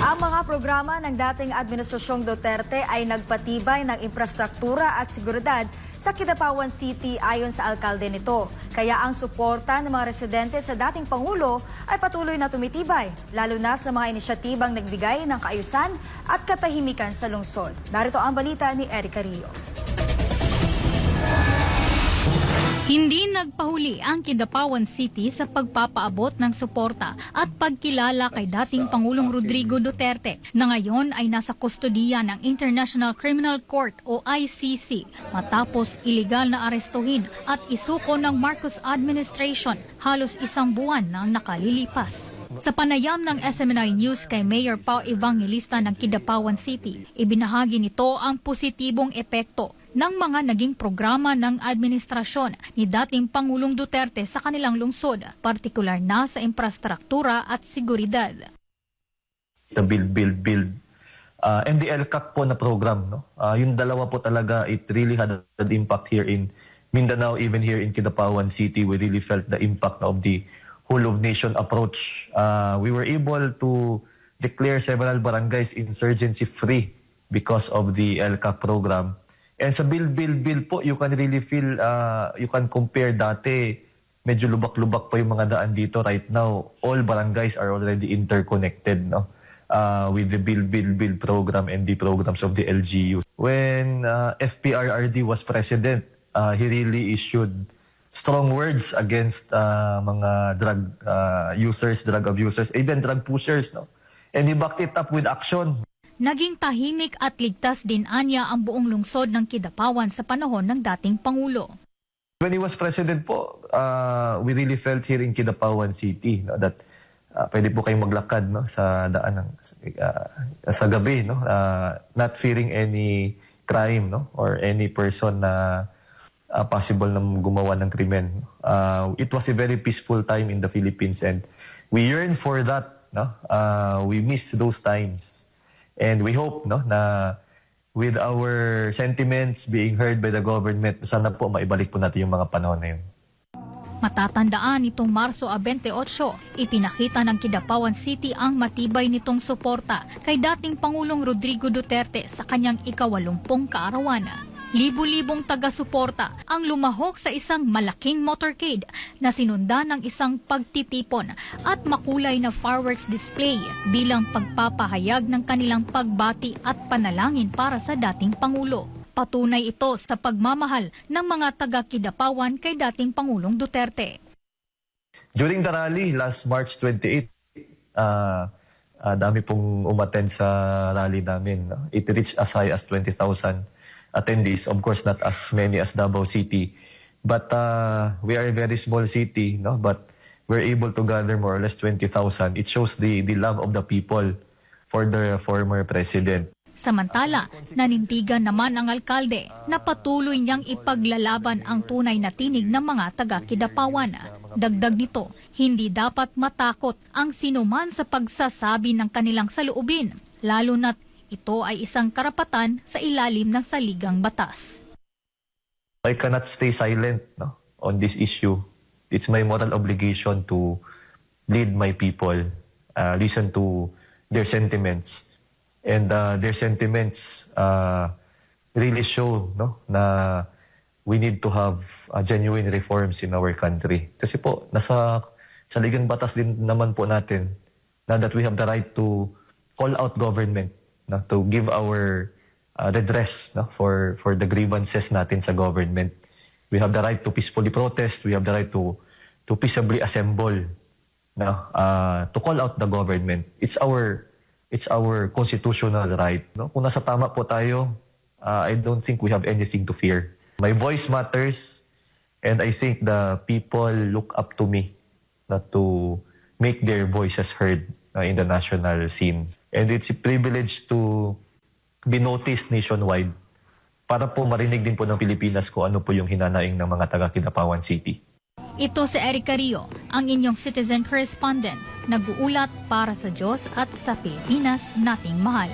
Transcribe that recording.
Ang mga programa ng dating Administrasyong Duterte ay nagpatibay ng infrastruktura at seguridad sa Kidapawan City ayon sa alkalde nito. Kaya ang suporta ng mga residente sa dating Pangulo ay patuloy na tumitibay, lalo na sa mga inisyatibang nagbigay ng kaayusan at katahimikan sa lungsod. Narito ang balita ni Erica Rio. Hindi nagpahuli ang Kidapawan City sa pagpapaabot ng suporta at pagkilala kay dating Pangulong Rodrigo Duterte na ngayon ay nasa kustodiya ng International Criminal Court o ICC matapos iligal na arestuhin at isuko ng Marcos administration halos isang buwan nang nakalilipas. Sa panayam ng SMNI News kay Mayor Pao Evangelista ng Kidapawan City, ibinahagi nito ang positibong epekto ng mga naging programa ng administrasyon ni dating Pangulong Duterte sa kanilang lungsod, partikular na sa infrastruktura at seguridad. Sa build. And the LCAC po na program, no? Yung dalawa po talaga, it really had an impact here in Mindanao, even here in Kidapawan City. We really felt the impact of the whole of nation approach. We were able to declare several barangays insurgency free because of the LCAC program. And sa build po, you can really feel, you can compare dati, medyo lubak-lubak pa yung mga daan dito. Right now, all barangays are already interconnected, no? With the build program and the programs of the LGU. When FPRRD was president, he really issued strong words against mga drug abusers, even drug pushers, no? And he backed it up with action. Naging tahimik at ligtas din anya ang buong lungsod ng Kidapawan sa panahon ng dating Pangulo. When he was president po, we really felt here in Kidapawan City, no, that pwede po kayong maglakad, no, sa daan sa gabi, no, not fearing any crime, no, or any person na possible na gumawa ng krimen. It was a very peaceful time in the Philippines and we yearn for that, no. We miss those times. And we hope, no, na with our sentiments being heard by the government, sana po maibalik po natin yung mga panahon na yun. Matatandaan nitong Marso 28, ipinakita ng Kidapawan City ang matibay nitong suporta kay dating Pangulong Rodrigo Duterte sa kanyang ika-80 kaarawan. Libu-libong taga-suporta ang lumahok sa isang malaking motorcade na sinundan ng isang pagtitipon at makulay na fireworks display bilang pagpapahayag ng kanilang pagbati at panalangin para sa dating Pangulo. Patunay ito sa pagmamahal ng mga taga-Kidapawan kay dating Pangulong Duterte. During the rally last March 28, dami pong umattend sa rally namin, no? It reached as high as 20,000 attendees, of course not as many as Davao City, but we are a very small city, no, but we're able to gather more or less 20,000. It shows the love of the people for the former president. Samantala, nanindigan naman ang alkalde na patuloy niyang ipaglalaban ang tunay na tinig ng mga taga-Kidapawan. Dagdag nito, hindi dapat matakot ang sinuman sa pagsasabi ng kanilang saloobin, lalo na't ito ay isang karapatan sa ilalim ng saligang batas. I cannot stay silent, no, on this issue. It's my moral obligation to lead my people, listen to their sentiments. And their sentiments really show, no, na we need to have genuine reforms in our country. Kasi po, nasa saligang batas din naman po natin na that we have the right to call out government, no, to give our redress, no, for the grievances natin sa government. We have the right to peacefully protest. We have the right to peaceably assemble, no, to call out the government. It's our constitutional right, no? Kung nasa tama po tayo, I don't think we have anything to fear. My voice matters, and I think the people look up to me, not to make their voices heard in the national scene. And it's a privilege to be noticed nationwide para po marinig din po ng Pilipinas kung ano po yung hinanaing ng mga taga-Kidapawan City. Ito si Erica Rio, ang inyong citizen correspondent, nag-uulat para sa Diyos at sa Pilipinas nating mahal.